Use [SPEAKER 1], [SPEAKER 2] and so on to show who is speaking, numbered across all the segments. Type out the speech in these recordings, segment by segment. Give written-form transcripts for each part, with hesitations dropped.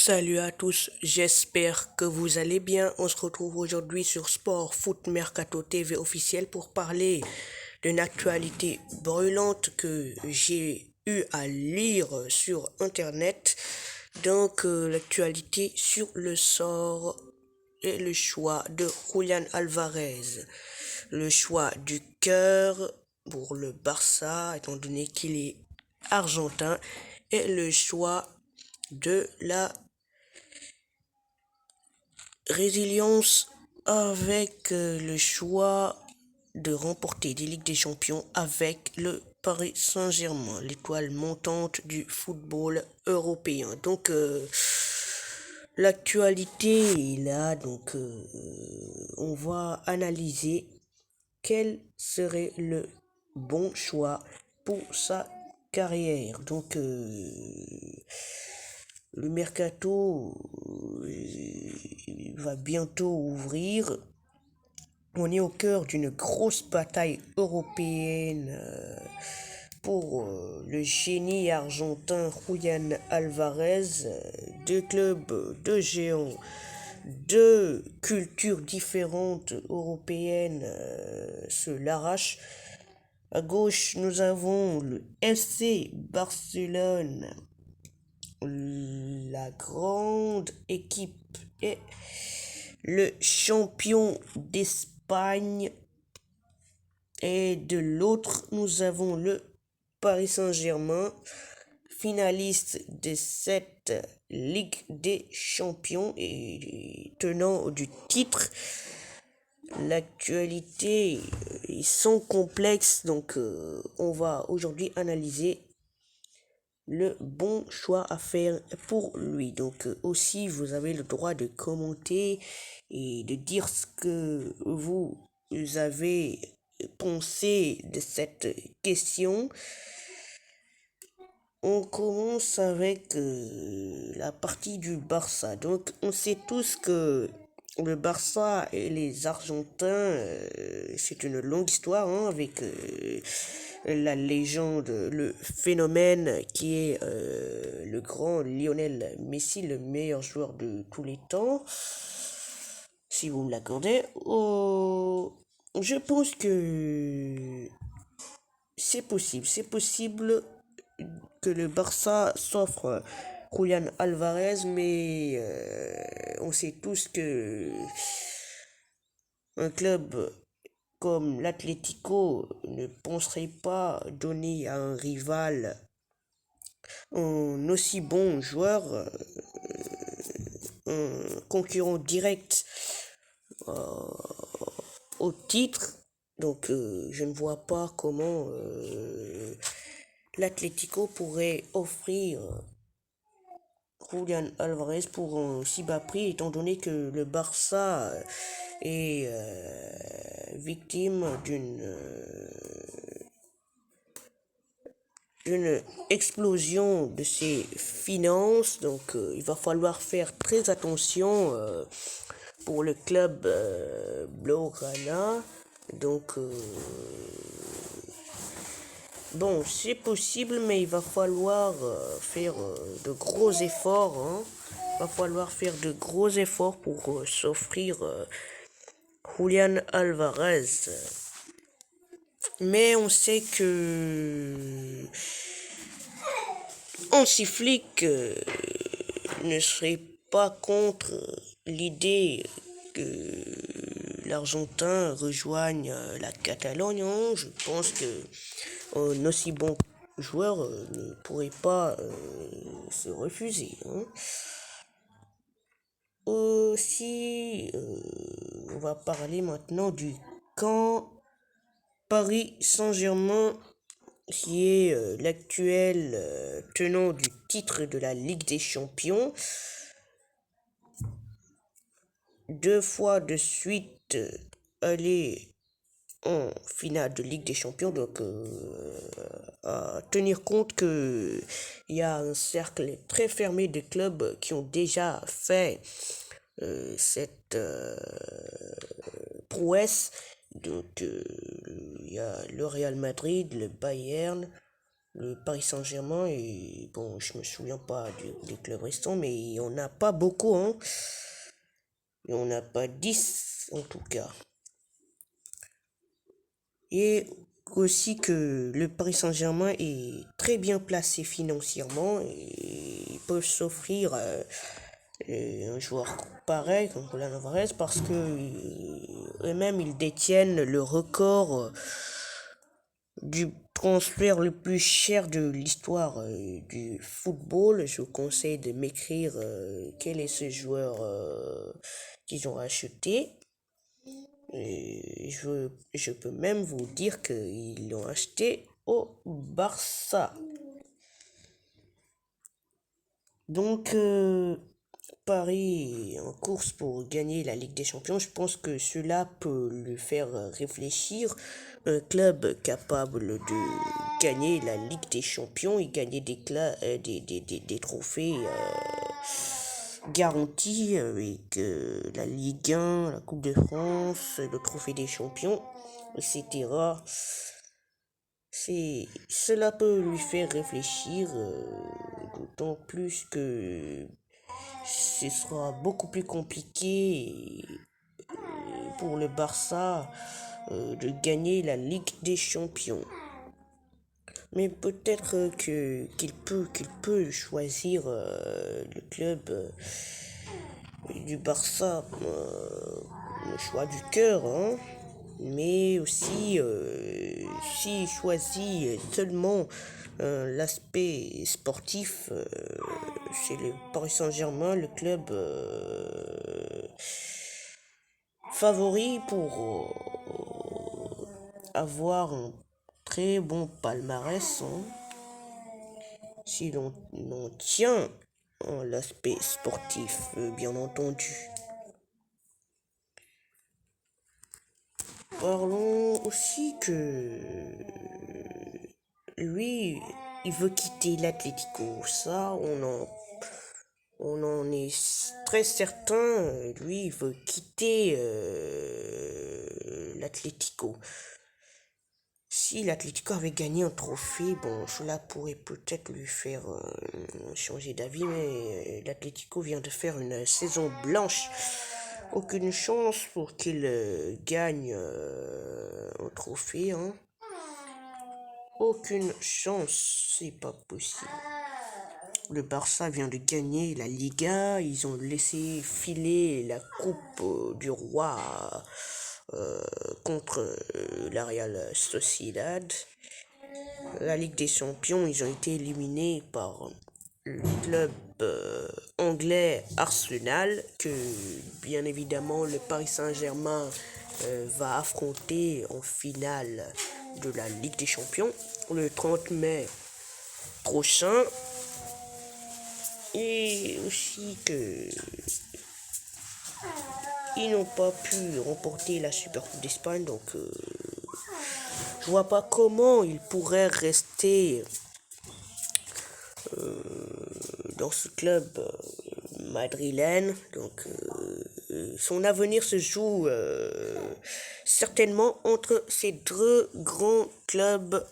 [SPEAKER 1] Salut à tous, j'espère que vous allez bien. On se retrouve aujourd'hui sur Sport Foot Mercato TV officiel pour parler d'une actualité brûlante que j'ai eu à lire sur internet. Donc l'actualité sur le sort et le choix de Julian Alvarez. Le choix du cœur pour le Barça étant donné qu'il est argentin et le choix de la résilience avec le choix de remporter des Ligues des Champions avec le Paris Saint-Germain, l'étoile montante du football européen. Donc l'actualité est là, donc on va analyser quel serait le bon choix pour sa carrière. Donc le mercato va bientôt ouvrir. On est au cœur d'une grosse bataille européenne pour le génie argentin Julian Alvarez. Deux clubs, deux géants, deux cultures différentes européennes se l'arrachent. À gauche, nous avons le FC Barcelone, la grande équipe et le champion d'Espagne. Et de l'autre, nous avons le Paris Saint-Germain, finaliste de cette Ligue des Champions et tenant du titre. L'actualité est sans complexe, donc on va aujourd'hui analyser le bon choix à faire pour lui. Donc aussi vous avez le droit de commenter et de dire ce que vous avez pensé de cette question. On commence avec la partie du Barça. Donc on sait tous que le Barça et les Argentins, c'est une longue histoire avec la légende, le phénomène qui est le grand Lionel Messi, le meilleur joueur de tous les temps, si vous me l'accordez. Je pense que c'est possible que le Barça s'offre Julian Alvarez, mais on sait tous que un club comme l'Atlético ne penserait pas donner à un rival un aussi bon joueur, un concurrent direct au titre. Donc je ne vois pas comment l'Atlético pourrait offrir Julian Alvarez pour un si bas prix, étant donné que le Barça est victime d'une explosion de ses finances. Donc il va falloir faire très attention pour le club Blaugrana. Donc bon, c'est possible, mais il va falloir faire de gros efforts. Il va falloir faire de gros efforts pour s'offrir Julian Alvarez. Mais on sait que Hansi Flick ne serait pas contre l'idée que l'Argentin rejoigne la Catalogne. Je pense que un aussi bon joueur ne pourrait pas se refuser. Aussi, on va parler maintenant du camp Paris Saint-Germain, qui est l'actuel tenant du titre de la Ligue des Champions. 2 fois de suite aller en finale de Ligue des Champions. Donc à tenir compte que il y a un cercle très fermé de clubs qui ont déjà fait cette prouesse. Donc il y a le Real Madrid, le Bayern, le Paris Saint-Germain, et bon, je me souviens pas des clubs restants, mais on n'a pas beaucoup, hein. Et on n'a pas 10 en tout cas. Et aussi que le Paris Saint-Germain est très bien placé financièrement et ils peuvent s'offrir un joueur pareil comme Julian Alvarez parce que eux-mêmes ils détiennent le record du transfert le plus cher de l'histoire du football. Je vous conseille de m'écrire quel est ce joueur qu'ils ont acheté. Et je peux même vous dire qu'ils l'ont acheté au Barça. Donc, Paris est en course pour gagner la Ligue des Champions. Je pense que cela peut lui faire réfléchir. Un club capable de gagner la Ligue des Champions et gagner des trophées garantis avec la Ligue 1, la Coupe de France, le Trophée des Champions, etc. Cela peut lui faire réfléchir, d'autant plus que ce sera beaucoup plus compliqué pour le Barça de gagner la Ligue des Champions. Mais peut-être qu'il peut choisir le club du Barça, le choix du cœur, hein. Mais aussi, s'il choisit seulement l'aspect sportif, c'est le Paris Saint-Germain, le club favori pour avoir un très bon palmarès, hein, si l'on tient l'aspect sportif, bien entendu. Parlons aussi que lui, il veut quitter l'Atlético. Ça, on en est très certain. Lui, il veut quitter l'Atlético. Si l'Atlético avait gagné un trophée, bon, cela pourrait peut-être lui faire changer d'avis, mais l'Atlético vient de faire une saison blanche. Aucune chance pour qu'il gagne un trophée, hein. Aucune chance, c'est pas possible. Le Barça vient de gagner la Liga, ils ont laissé filer la Coupe du Roi contre la Real Sociedad. La Ligue des Champions, ils ont été éliminés par le club anglais Arsenal, que bien évidemment le Paris Saint-Germain va affronter en finale de la Ligue des Champions le 30 mai prochain. Et aussi que ils n'ont pas pu remporter la Super Coupe d'Espagne, donc je vois pas comment ils pourraient rester dans ce club madrilène. Donc son avenir se joue certainement entre ces deux grands clubs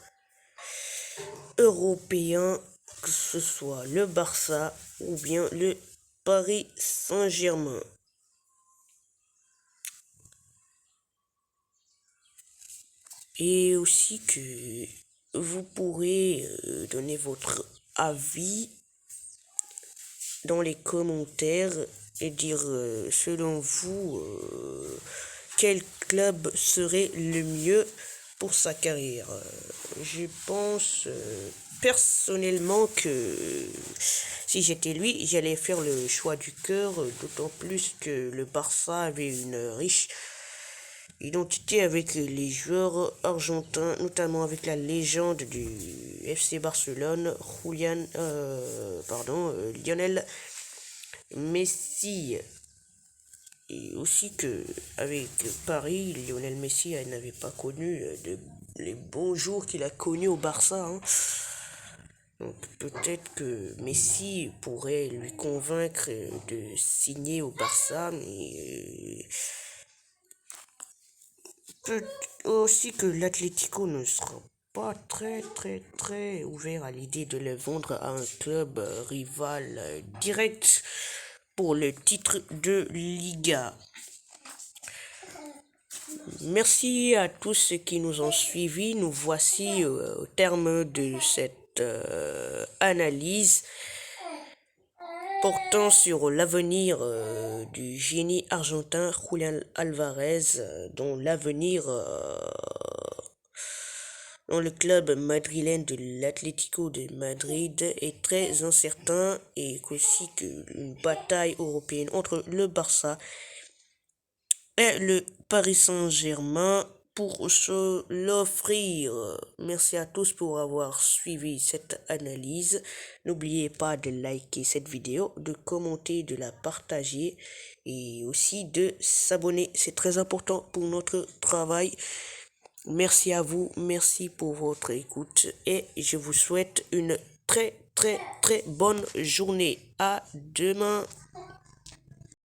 [SPEAKER 1] européens, que ce soit le Barça ou bien le Paris Saint-Germain. Et aussi que vous pourrez donner votre avis dans les commentaires et dire selon vous quel club serait le mieux pour sa carrière. Je pense personnellement que si j'étais lui, j'allais faire le choix du cœur, d'autant plus que le Barça avait une riche identité avec les joueurs argentins, notamment avec la légende du FC Barcelone, Lionel Messi. Et aussi que avec Paris, Lionel Messi n'avait pas connu les bons jours qu'il a connus au Barça, hein. Donc peut-être que Messi pourrait lui convaincre de signer au Barça, mais peut aussi que l'Atlético ne sera pas très ouvert à l'idée de les vendre à un club rival direct pour le titre de Liga. Merci à tous ceux qui nous ont suivis. Nous voici au terme de cette analyse portant sur l'avenir du génie argentin Julián Álvarez, dont l'avenir dans le club madrilène de l'Atlético de Madrid est très incertain, et aussi qu'une bataille européenne entre le Barça et le Paris Saint-Germain pour se l'offrir. Merci à tous pour avoir suivi cette analyse. N'oubliez pas de liker cette vidéo, de commenter, de la partager et aussi de s'abonner. C'est très important pour notre travail. Merci à vous, merci pour votre écoute et je vous souhaite une très bonne journée. À demain.